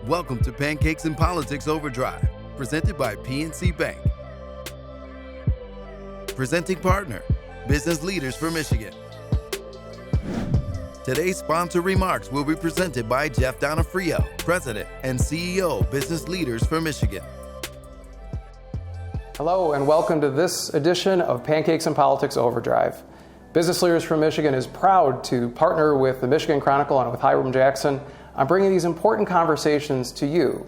Welcome to Pancakes and Politics Overdrive, presented by PNC Bank. Presenting partner, Business Leaders for Michigan. Today's sponsor remarks will be presented by Jeff Donofrio, President and CEO, Business Leaders for Michigan. Hello and welcome to this edition of Pancakes and Politics Overdrive. Business Leaders for Michigan is proud to partner with the Michigan Chronicle and with Hiram Jackson on bringing these important conversations to you.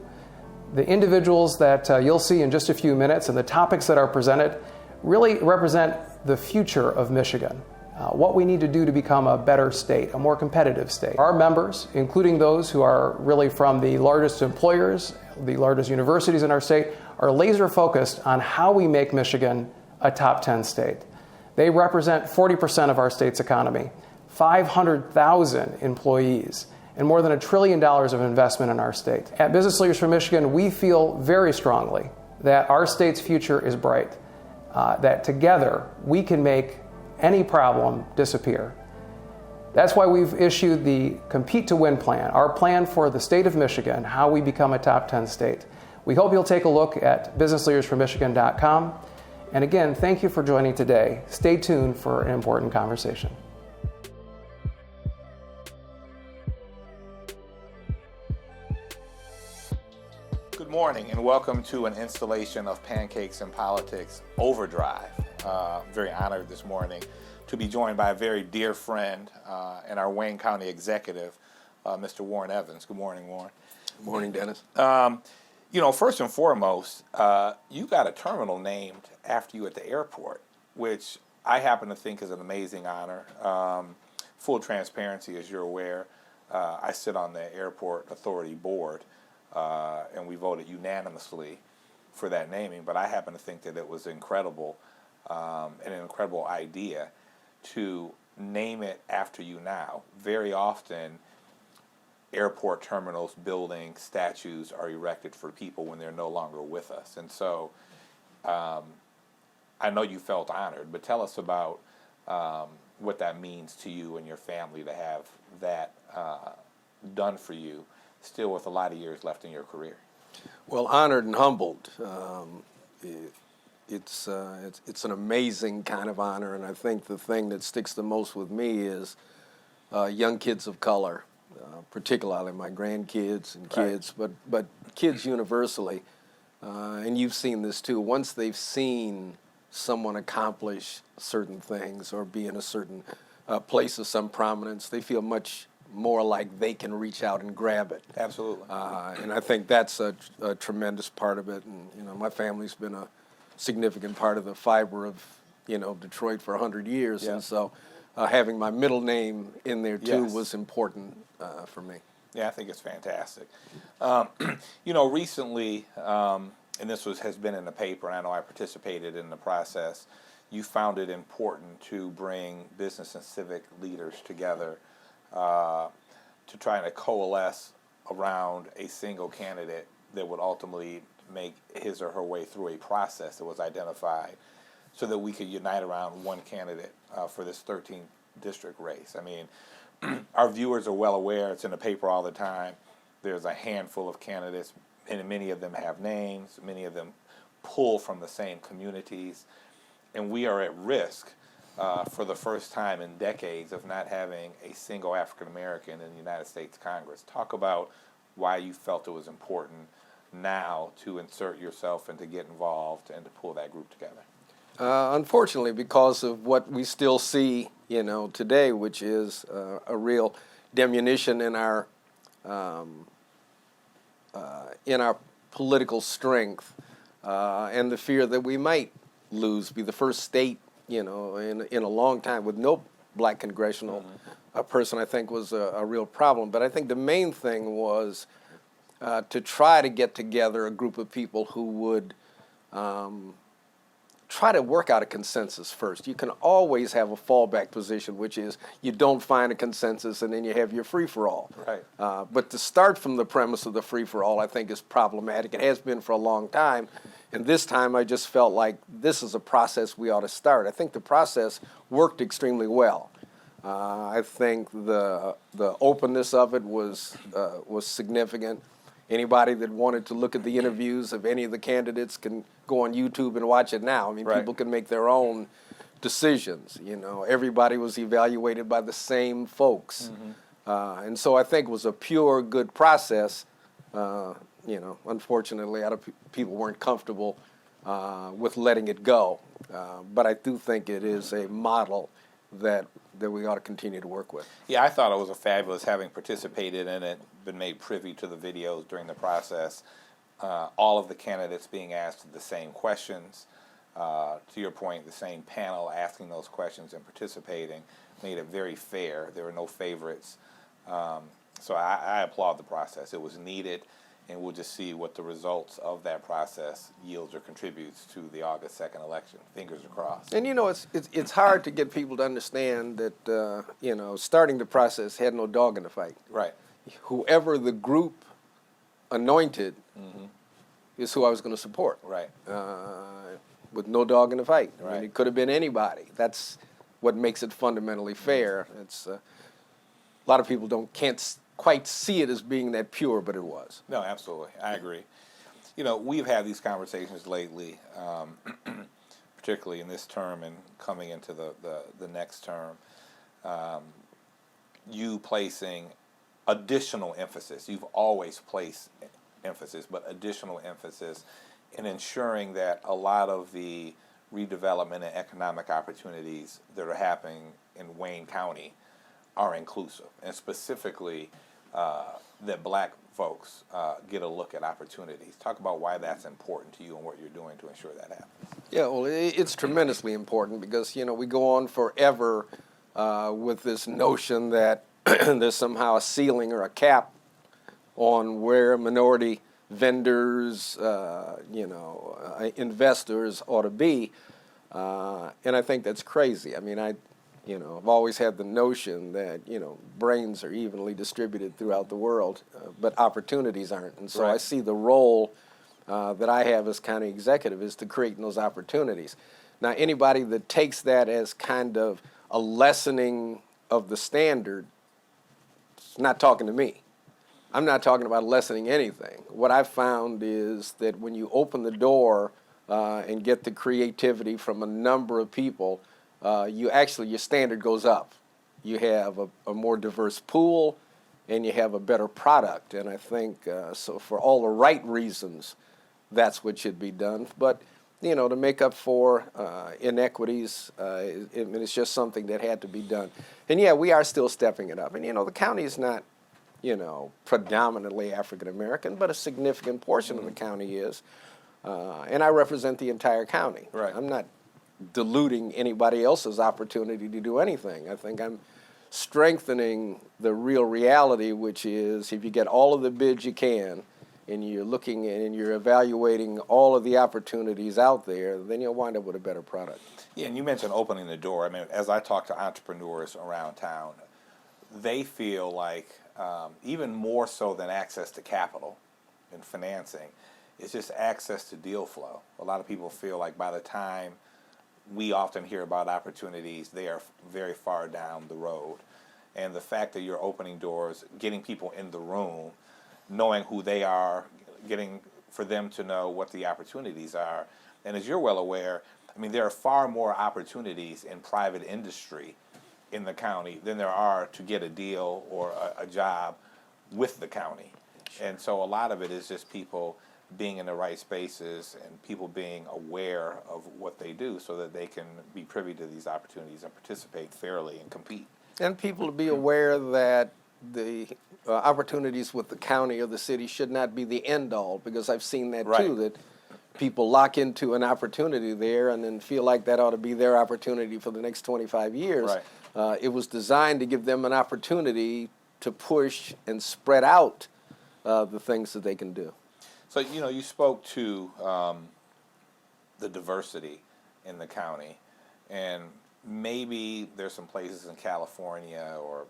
The individuals that you'll see in just a few minutes and the topics that are presented really represent the future of Michigan, what we need to do to become a better state, a more competitive state. Our members, including those who are really from the largest employers, the largest universities in our state, are laser focused on how we make Michigan a top 10 state. They represent 40% of our state's economy, 500,000 employees, and more than $1 trillion of investment in our state. At Business Leaders for Michigan, we feel very strongly that our state's future is bright, that together we can make any problem disappear. That's why we've issued the Compete to Win plan, our plan for the state of Michigan, how we become a top 10 state. We hope you'll take a look at businessleadersformichigan.com. And again, thank you for joining today. Stay tuned for an important conversation. Good morning and welcome to an installation of Pancakes and Politics Overdrive. Very honored this morning to be joined by a very dear friend and our Wayne County executive, Mr. Warren Evans. Good morning, Warren. Good morning, Dennis. First and foremost, you got a terminal named after you at the airport, which I happen to think is an amazing honor. Full transparency, as you're aware, I sit on the Airport Authority Board, and we voted unanimously for that naming, but I happen to think that it was incredible and an incredible idea to name it after you now. Very often, airport terminals, buildings, statues are erected for people when they're no longer with us. And so I know you felt honored, but tell us about what that means to you and your family to have that done for you, still with a lot of years left in your career. Well, honored and humbled. It's an amazing kind of honor, and I think the thing that sticks the most with me is young kids of color, particularly my grandkids and kids, right. but kids universally. And you've seen this too. Once they've seen someone accomplish certain things or be in a certain place of some prominence, they feel much more like they can reach out and grab it. Absolutely. And I think that's a tremendous part of it. And my family's been a significant part of the fiber of Detroit for 100 years, and so having my middle name in there too was important for me. Yeah, I think it's fantastic. Recently, and this has been in the paper, and I know I participated in the process, you found it important to bring business and civic leaders together to try to coalesce around a single candidate that would ultimately make his or her way through a process that was identified so that we could unite around one candidate for this 13th district race. I mean, our viewers are well aware, it's in the paper all the time, there's a handful of candidates, and many of them have names, many of them pull from the same communities, and we are at risk for the first time in decades of not having a single African American in the United States Congress. Talk about why you felt it was important now to insert yourself and to get involved and to pull that group together. Unfortunately, because of what we still see, today, which is a real diminution in our political strength, and the fear that we might be the first state, in a long time with no black congressional person, I think was a real problem. But I think the main thing was to try to get together a group of people who would try to work out a consensus first. You can always have a fallback position, which is you don't find a consensus and then you have your free-for-all. Right. But to start from the premise of the free-for-all, I think, is problematic. It has been for a long time. And this time I just felt like this is a process we ought to start. I think the process worked extremely well. I think the openness of it was significant. Anybody that wanted to look at the interviews of any of the candidates can go on YouTube and watch it now. I mean, people can make their own decisions. You know, everybody was evaluated by the same folks. And so I think it was a pure, good process. You know, unfortunately, a lot of people weren't comfortable with letting it go. But I do think it is a model that we ought to continue to work with. Yeah, I thought it was a fabulous, having participated in it, been made privy to the videos during the process. All of the candidates being asked the same questions. To your point, the same panel asking those questions and participating made it very fair. There were no favorites. So I applaud the process. It was needed, and we'll just see what the results of that process yields or contributes to the August 2nd election. Fingers are crossed. And you know, it's hard to get people to understand that you know, starting the process had no dog in the fight. Right. Whoever the group anointed is who I was going to support. Right. With no dog in the fight. I Right. mean, it could have been anybody. That's what makes it fundamentally fair. It's a lot of people can't quite see it as being that pure, but it was. No, absolutely. I agree. You know, we've had these conversations lately, particularly in this term and coming into the next term, you placing additional emphasis. You've always placed emphasis, but additional emphasis in ensuring that a lot of the redevelopment and economic opportunities that are happening in Wayne County are inclusive, and specifically that black folks get a look at opportunities. Talk about why that's important to you and what you're doing to ensure that happens. Yeah, well, it's tremendously important because, you know, we go on forever with this notion that there's somehow a ceiling or a cap on where minority vendors, you know, investors ought to be. And I think that's crazy. I mean, you know, I've always had the notion that, you know, brains are evenly distributed throughout the world, but opportunities aren't. And so I see the role that I have as county executive is to create those opportunities. Now, anybody that takes that as kind of a lessening of the standard is not talking to me. I'm not talking about lessening anything. What I've found is that when you open the door and get the creativity from a number of people, your standard goes up. You have a more diverse pool, and you have a better product. And I think, so for all the right reasons, that's what should be done. But, you know, to make up for inequities, it's just something that had to be done. And yeah, we are still stepping it up. And, you know, the county is not, you know, predominantly African American, but a significant portion of the county is. And I represent the entire county. Right. I'm not diluting anybody else's opportunity to do anything. I think I'm strengthening the real reality, which is if you get all of the bids you can, and you're looking and you're evaluating all of the opportunities out there, then you'll wind up with a better product. Yeah, and you mentioned opening the door. I mean, as I talk to entrepreneurs around town, they feel like even more so than access to capital and financing, it's just access to deal flow. A lot of people feel like by the time we often hear about opportunities, they are very far down the road. And the fact that you're opening doors, getting people in the room, knowing who they are, getting for them to know what the opportunities are. And as you're well aware, I mean, there are far more opportunities in private industry in the county than there are to get a deal or a job with the county. And so a lot of it is just people being in the right spaces and people being aware of what they do so that they can be privy to these opportunities and participate fairly and compete. And people to be aware that the opportunities with the county or the city should not be the end all, because I've seen that too, that people lock into an opportunity there and then feel like that ought to be their opportunity for the next 25 years. It was designed to give them an opportunity to push and spread out the things that they can do. So, you know, you spoke to the diversity in the county, and maybe there's some places in California or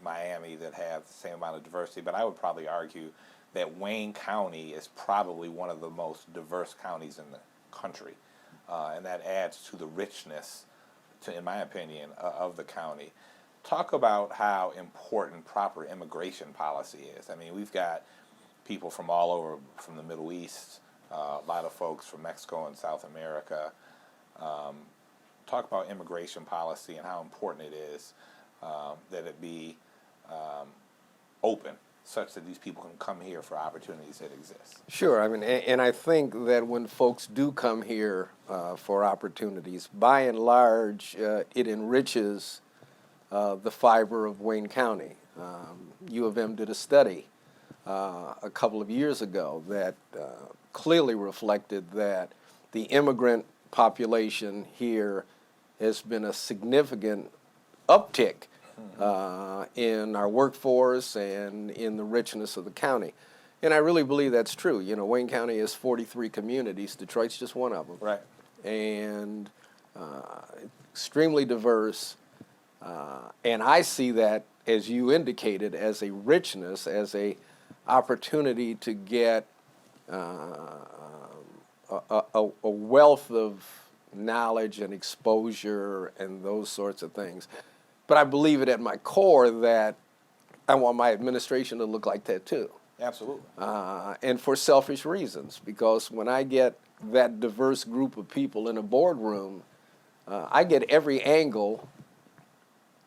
Miami that have the same amount of diversity, but I would probably argue that Wayne County is probably one of the most diverse counties in the country, and that adds to the richness, in my opinion, of the county. Talk about how important proper immigration policy is. I mean, we've got people from all over, from the Middle East, a lot of folks from Mexico and South America. Talk about immigration policy and how important it is that it be open, such that these people can come here for opportunities that exist. Sure. I mean, and I think that when folks do come here for opportunities, by and large, it enriches the fiber of Wayne County. U of M did a study a couple of years ago that clearly reflected that the immigrant population here has been a significant uptick in our workforce and in the richness of the county. And I really believe that's true. You know, Wayne County has 43 communities. Detroit's just one of them. Right. And extremely diverse. And I see that, as you indicated, as a richness, as a opportunity to get a wealth of knowledge and exposure and those sorts of things. But I believe it at my core that I want my administration to look like that too. Absolutely. And for selfish reasons, because when I get that diverse group of people in a boardroom, I get every angle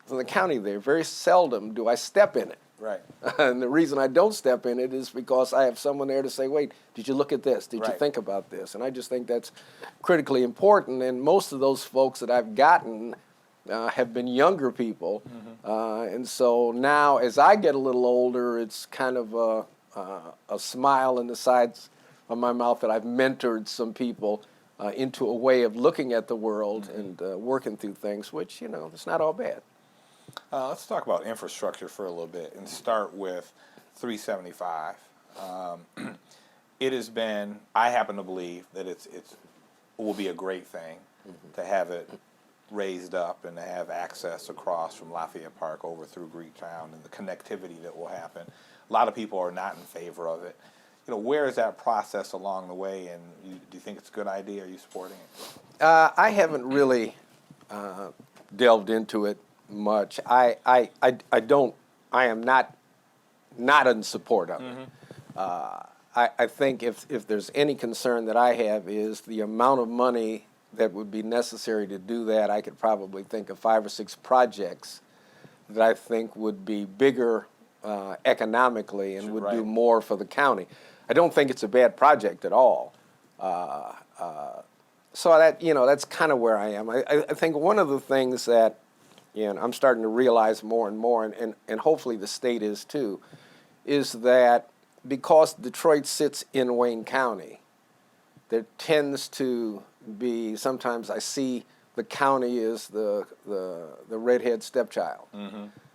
from the county there. Very seldom do I step in it. Right. And the reason I don't step in it is because I have someone there to say, wait, did you look at this? Did you Right. think about this? And I just think that's critically important. And most of those folks that I've gotten have been younger people. And so now as I get a little older, it's kind of a smile in the sides of my mouth that I've mentored some people into a way of looking at the world and working through things, which, you know, it's not all bad. Let's talk about infrastructure for a little bit and start with 375. It has been, I happen to believe that it will be a great thing to have it raised up and to have access across from Lafayette Park over through Greektown and the connectivity that will happen. A lot of people are not in favor of it. You know, where is that process along the way, and do you think it's a good idea? Are you supporting it? I haven't really delved into it much. I am not in support of it. I think if there's any concern that I have is the amount of money that would be necessary to do that. I could probably think of 5 or 6 projects that I think would be bigger economically and would do more for the county. I don't think it's a bad project at all. So that, you know, that's kind of where I am. I think one of the things that, you know, I'm starting to realize more and more, and hopefully the state is too, is that because Detroit sits in Wayne County, there tends to be, sometimes I see the county as the redhead stepchild.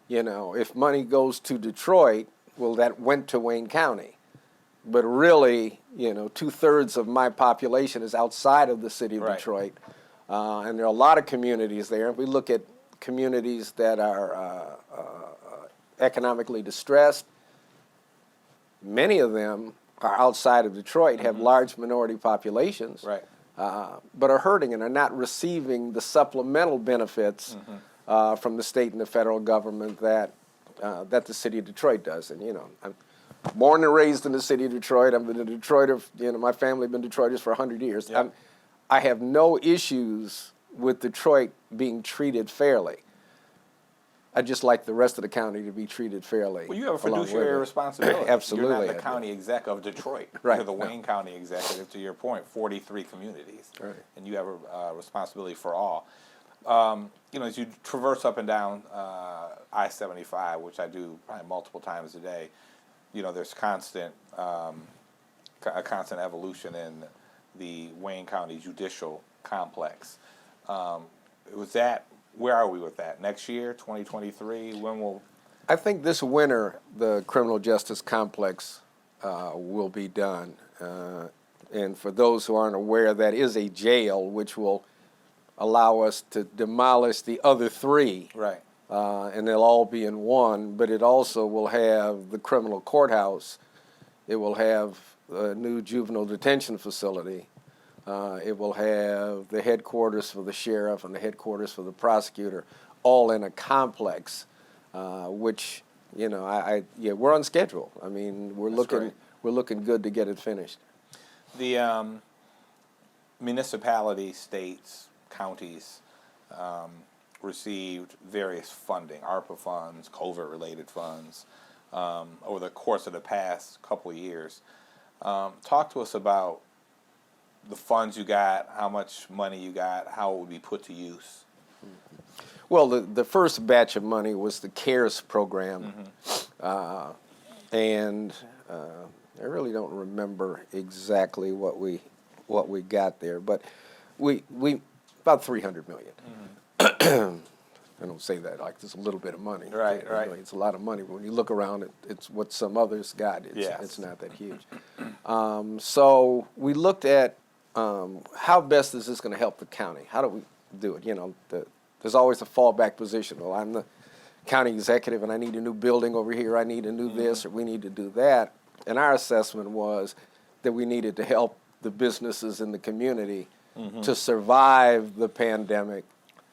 You know, if money goes to Detroit, well, that went to Wayne County. But really, you know, 2/3 of my population is outside of the city of Detroit. And there are a lot of communities there. If we look at communities that are economically distressed, many of them are outside of Detroit, have large minority populations, but are hurting and are not receiving the supplemental benefits from the state and the federal government that the city of Detroit does. And, you know, I'm born and raised in the city of Detroit. I've been a Detroiter, you know, my family have been Detroiters for 100 years. I have no issues with Detroit being treated fairly. I just like the rest of the county to be treated fairly. Well, you have a fiduciary responsibility. Absolutely. You're not the county exec of Detroit. You're the Wayne County executive, to your point, 43 communities. And you have a responsibility for all. You know, as you traverse up and down I-75, which I do probably multiple times a day, you know, there's a constant evolution in the Wayne County judicial complex. Where are we with that? Next year, 2023? When will? I think this winter the criminal justice complex will be done. And for those who aren't aware, that is a jail which will allow us to demolish the other 3. And they'll all be in one, but it also will have the criminal courthouse. It will have a new juvenile detention facility. It will have the headquarters for the sheriff and the headquarters for the prosecutor, all in a complex, which, you know, we're on schedule. I mean, we're we're looking good to get it finished. The municipalities, states, counties received various funding, ARPA funds, COVID-related funds, over the course of the past couple of years. Talk to us about the funds you got, how much money you got, how it would be put to use. Well, the first batch of money was the CARES program, and I really don't remember exactly what we got there, but we about $300 million. I don't say that like it's a little bit of money. Right. It's a lot of money, but when you look around, it's what some others got. It's not that huge. So we looked at how best is this going to help the county? How do we do it? You know, there's always a fallback position. Well, I'm the county executive and I need a new building over here. I need to do this or we need to do that. And our assessment was that we needed to help the businesses in the community to survive the pandemic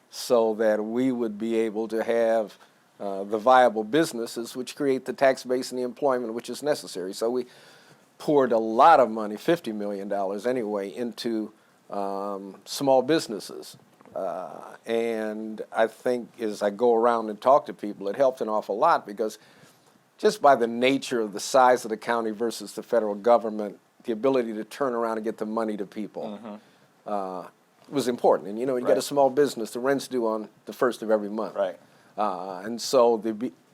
so that we would be able to have the viable businesses which create the tax base and the employment which is necessary. So we poured a lot of money, $50 million anyway, into small businesses. And I think as I go around and talk to people, it helped an awful lot because just by the nature of the size of the county versus the federal government, the ability to turn around and get the money to people was important. And you know, you get a small business, the rent's due on the first of every month. Right. And so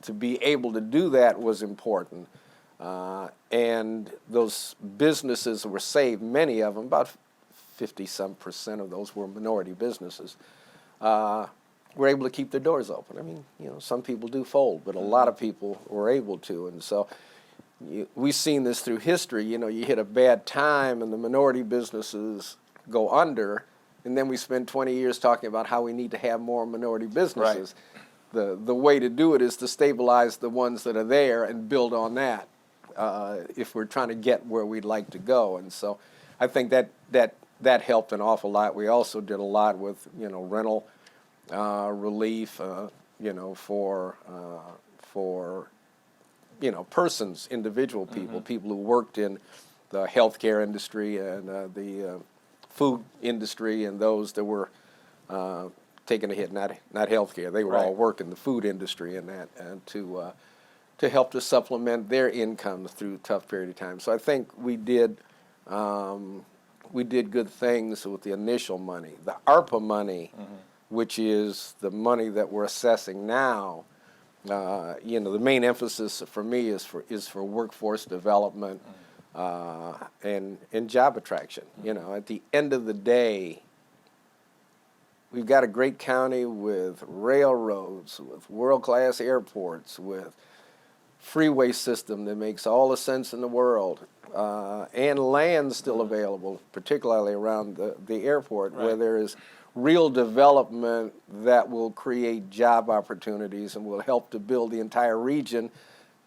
to be able to do that was important. And those businesses were saved, many of them, about 50-some% of those were minority businesses, were able to keep their doors open. I mean, you know, some people do fold, but a lot of people were able to. And so we've seen this through history. You know, you hit a bad time and the minority businesses go under, and then we spend 20 years talking about how we need to have more minority businesses. Right. The way to do it is to stabilize the ones that are there and build on that if we're trying to get where we'd like to go. And so I think that helped an awful lot. We also did a lot with, you know, rental relief, you know, for you know, persons, individual people, people who worked in the healthcare industry and the food industry, and those that were taking a hit, not healthcare. They were all working the food industry and that, and to help to supplement their income through a tough period of time. So I think we did good things with the initial money. The ARPA money, which is the money that we're assessing now, you know, the main emphasis for me is for workforce development and job attraction. You know, at the end of the day, we've got a great county with railroads, with world-class airports, with freeway system that makes all the sense in the world, and land still available, particularly around the airport, where there is real development that will create job opportunities and will help to build the entire region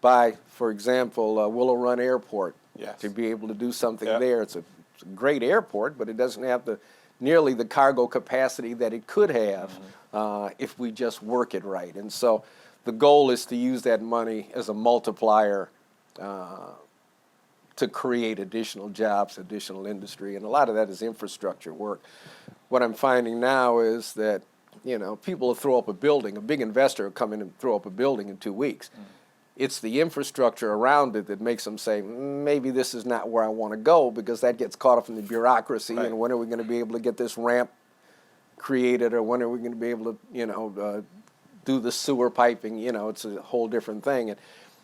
by, for example, Willow Run Airport, to be able to do something there. It's a great airport, but it doesn't have nearly the cargo capacity that it could have if we just work it right. And so the goal is to use that money as a multiplier to create additional jobs, additional industry, and a lot of that is infrastructure work. What I'm finding now is that, you know, people will throw up a building, a big investor will come in and throw up a building in 2 weeks. It's the infrastructure around it that makes them say, maybe this is not where I want to go, because that gets caught up in the bureaucracy, and when are we going to be able to get this ramp created, or when are we going to be able to, you know, do the sewer piping? You know, it's a whole different thing. And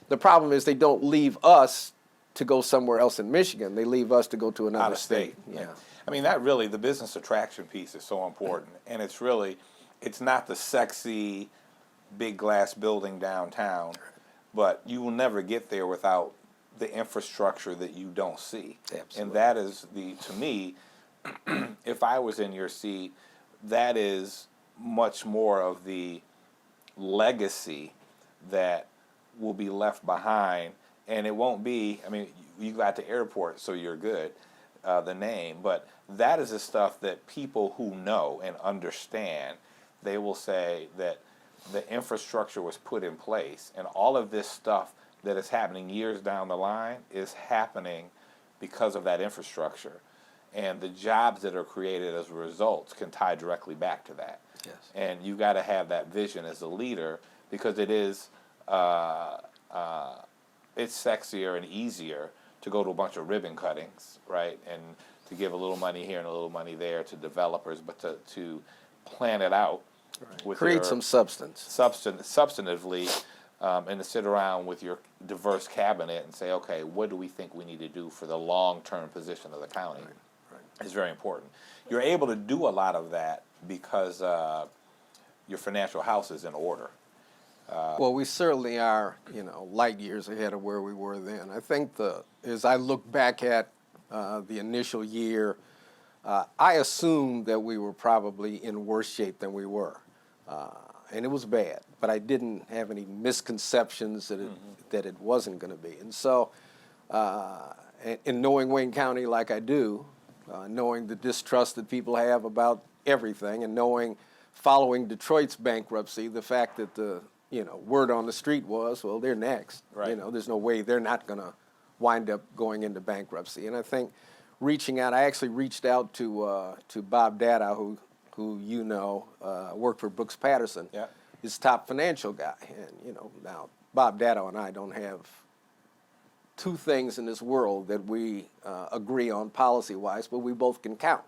the problem is they don't leave us to go somewhere else in Michigan. They leave us to go to another state. Yeah. I mean, that really, the business attraction piece is so important. And it's really, it's not the sexy big glass building downtown, but you will never get there without the infrastructure that you don't see. Absolutely. And that is to me, if I was in your seat, that is much more of the legacy that will be left behind. And it won't be, I mean, you got to airport, so you're good, the name, but that is the stuff that people who know and understand, they will say that the infrastructure was put in place, and all of this stuff that is happening years down the line is happening because of that infrastructure. And the jobs that are created as a result can tie directly back to that. Yes. And you've got to have that vision as a leader, because it is it's sexier and easier to go to a bunch of ribbon cuttings, right, and to give a little money here and a little money there to developers, but to plan it out, Right. with Create your some substance. substantively, and to sit around with your diverse cabinet and say, okay, what do we think we need to do for the long-term position of the county? Right. Is very important. You're able to do a lot of that because your financial house is in order. Well, we certainly are, light years ahead of where we were then. I think as I look back at the initial year, I assumed that we were probably in worse shape than we were. And it was bad, but I didn't have any misconceptions that it wasn't going to be. And so, in knowing Wayne County like I do, knowing the distrust that people have about everything, and following Detroit's bankruptcy, the fact that the word on the street was, well, they're next. Right. There's no way they're not going to wind up going into bankruptcy. And I think I actually reached out to Bob Dada, who worked for Brooks Patterson, Yeah. his top financial guy. And now Bob Dada and I don't have two things in this world that we agree on policy-wise, but we both can count.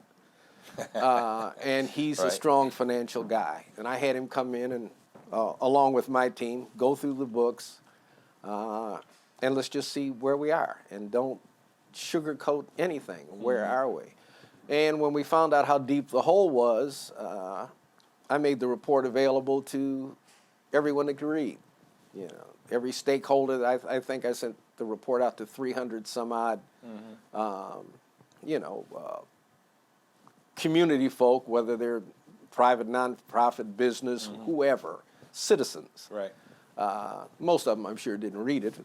And he's a Right. strong financial guy. And I had him come in and, along with my team, go through the books, and let's just see where we are. And don't sugarcoat anything. Where are we? And when we found out how deep the hole was, I made the report available to everyone that could read. Every stakeholder. I think I sent the report out to 300 some odd, community folk, whether they're private, nonprofit, business, whoever, citizens. Right. Most of them, I'm sure, didn't read it. The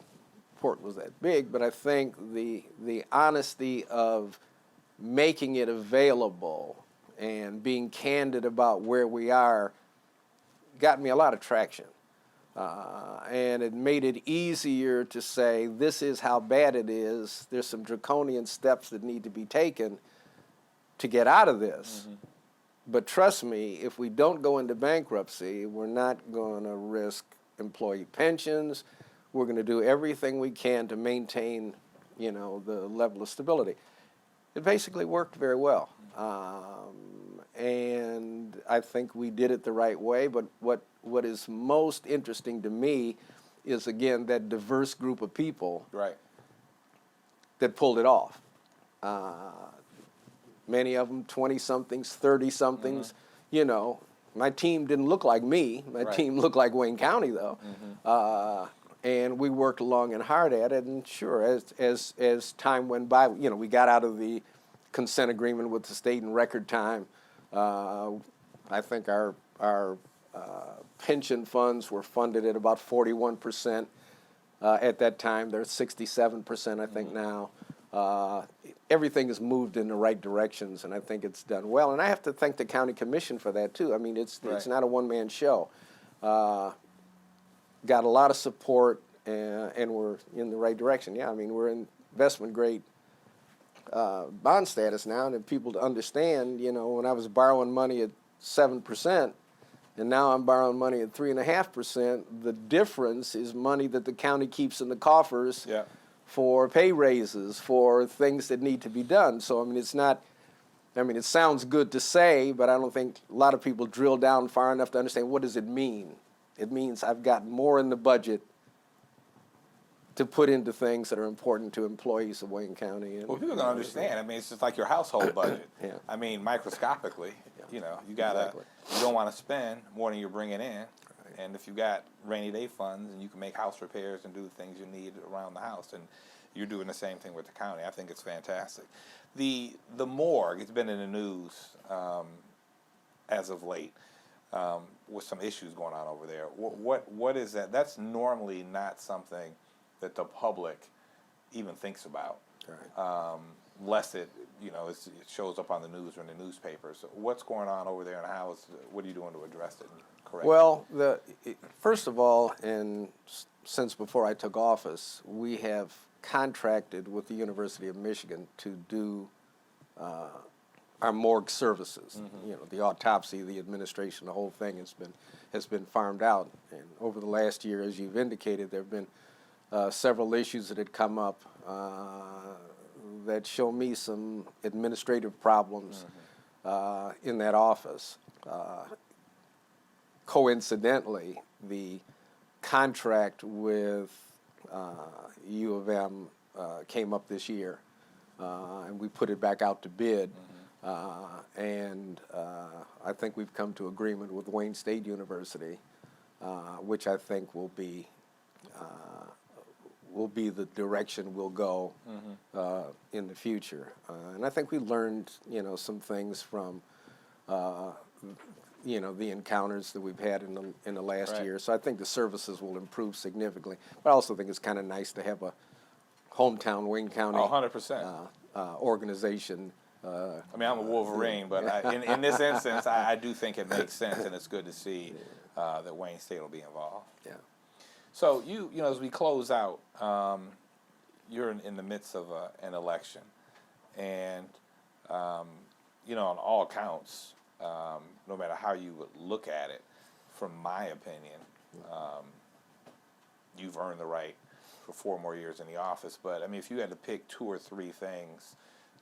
report was that big, but I think the honesty of making it available and being candid about where we are got me a lot of traction. And it made it easier to say, this is how bad it is. There's some draconian steps that need to be taken to get out of this. But trust me, if we don't go into bankruptcy, we're not going to risk employee pensions. We're going to do everything we can to maintain, the level of stability. It basically worked very well. And I think we did it the right way. But what is most interesting to me is, again, that diverse group of people Right. that pulled it off. Many of them 20-somethings, 30-somethings. My team didn't look like me. My Right. team looked like Wayne County, though. And we worked long and hard at it. And sure, as time went by, we got out of the consent agreement with the state in record time. I think our pension funds were funded at about 41% at that time. They're 67%, I think, now. Everything has moved in the right directions, and I think it's done well. And I have to thank the county commission for that, too. I mean, it's not a one-man show. Got a lot of support, and we're in the right direction. Yeah, I mean, we're in investment-grade bond status now, and people to understand, when I was borrowing money at 7%, and now I'm borrowing money at 3.5%, the difference is money that the county keeps in the coffers Yeah. for pay raises, for things that need to be done. So, it sounds good to say, but I don't think a lot of people drill down far enough to understand, what does it mean? It means I've got more in the budget to pput into things that are important to employees of Wayne County. And, Well, people don't understand. It's just like your household budget. Yeah. Microscopically, you Exactly. you don't want to spend more than you're bringing in. And if you've got rainy day funds and you can make house repairs and do the things you need around the house, and you're doing the same thing with the county, I think it's fantastic. The morgue, it's been in the news as of late with some issues going on over there. What is that? That's normally not something that the public even thinks about. Right. unless it it shows up on the news or in the newspapers. What's going on over there, and what are you doing to address it and correct it? Well, first of all, and since before I took office, we have contracted with the University of Michigan to do our morgue services. The autopsy, the administration, the whole thing has been farmed out. And over the last year, as you've indicated, there have been several issues that had come up that show me some administrative problems in that office. Coincidentally, the contract with U of M came up this year, and we put it back out to bid. And I think we've come to agreement with Wayne State University, which I think will be the direction we'll go in the future. And I think we learned, some things from, the encounters that we've had in the last year. So I think the services will improve significantly. But I also think it's kind of nice to have a hometown Wayne County 100%. Organization. I'm a Wolverine, but in this instance, I do think it makes sense, and it's good to see that Wayne State will be involved. Yeah. So as we close out, you're in the midst of an election, and on all accounts, no matter how you would look at it, from my opinion, you've earned the right for 4 more years in the office. But if you had to pick 2 or 3 things,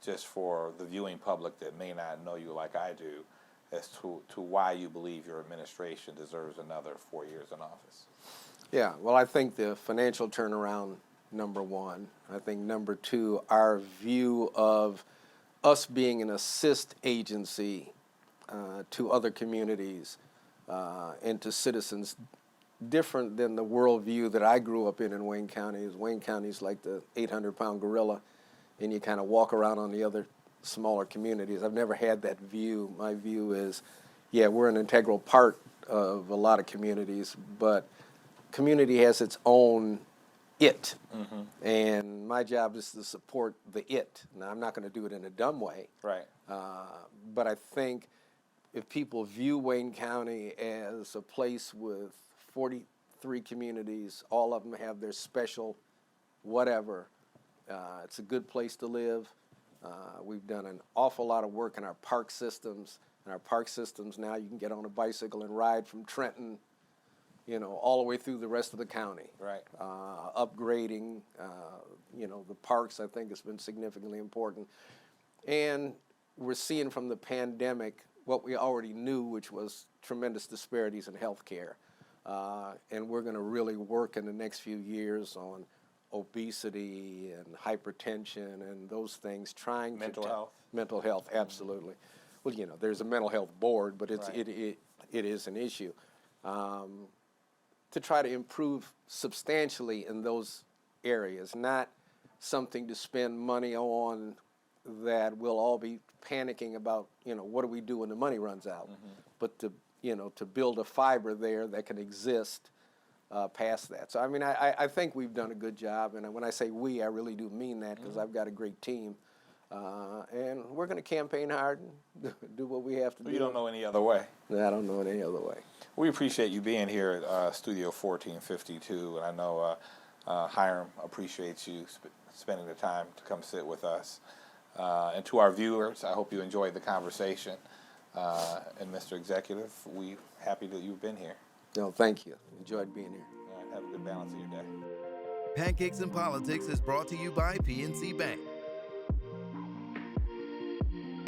just for the viewing public that may not know you like I do, as to why you believe your administration deserves another 4 years in office. Yeah, well, I think the financial turnaround, number 1. I think number 2, our view of us being an assist agency to other communities and to citizens, different than the worldview that I grew up in Wayne County. Wayne County's like the 800-pound gorilla, and you kind of walk around on the other smaller communities. I've never had that view. My view is, yeah, we're an integral part of a lot of communities, but community has its own it, and my job is to support the it. Now, I'm not going to do it in a dumb way, Right. But I think if people view Wayne County as a place with 43 communities, all of them have their special whatever, it's a good place to live. We've done an awful lot of work in our park systems. In our park systems now, you can get on a bicycle and ride from Trenton, all the way through the rest of the county. Right. Upgrading, the parks, I think, has been significantly important. And we're seeing from the pandemic what we already knew, which was tremendous disparities in health care. And we're going to really work in the next few years on obesity and hypertension and those things, trying Mental health. Mental health, absolutely. Well, there's a mental health board, but it is an issue. To try to improve substantially in those areas, not something to spend money on that we'll all be panicking about, what do we do when the money runs out? But to build a fiber there that can exist past that. So, I think we've done a good job, and when I say we, I really do mean that, because I've got a great team. And we're going to campaign hard and do what we have to do. You don't know any other way. I don't know it any other way. We appreciate you being here at Studio 1452, and I know Hiram appreciates you spending the time to come sit with us. And to our viewers, I hope you enjoyed the conversation. And Mr. Executive, we're happy that you've been here. No, thank you. Enjoyed being here. All right, have a good balance of your day. Pancakes and Politics is brought to you by PNC Bank,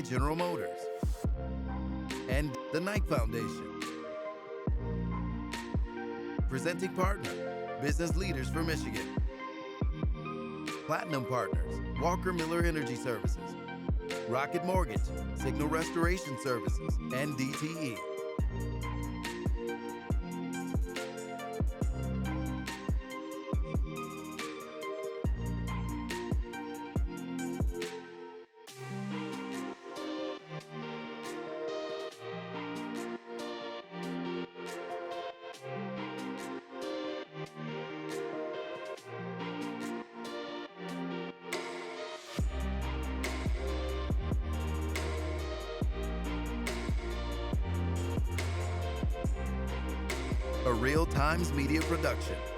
General Motors, and the Knight Foundation. Presenting partner, Business Leaders for Michigan. Platinum partners, Walker Miller Energy Services, Rocket Mortgage, Signal Restoration Services, and DTE. a Real Times Media production.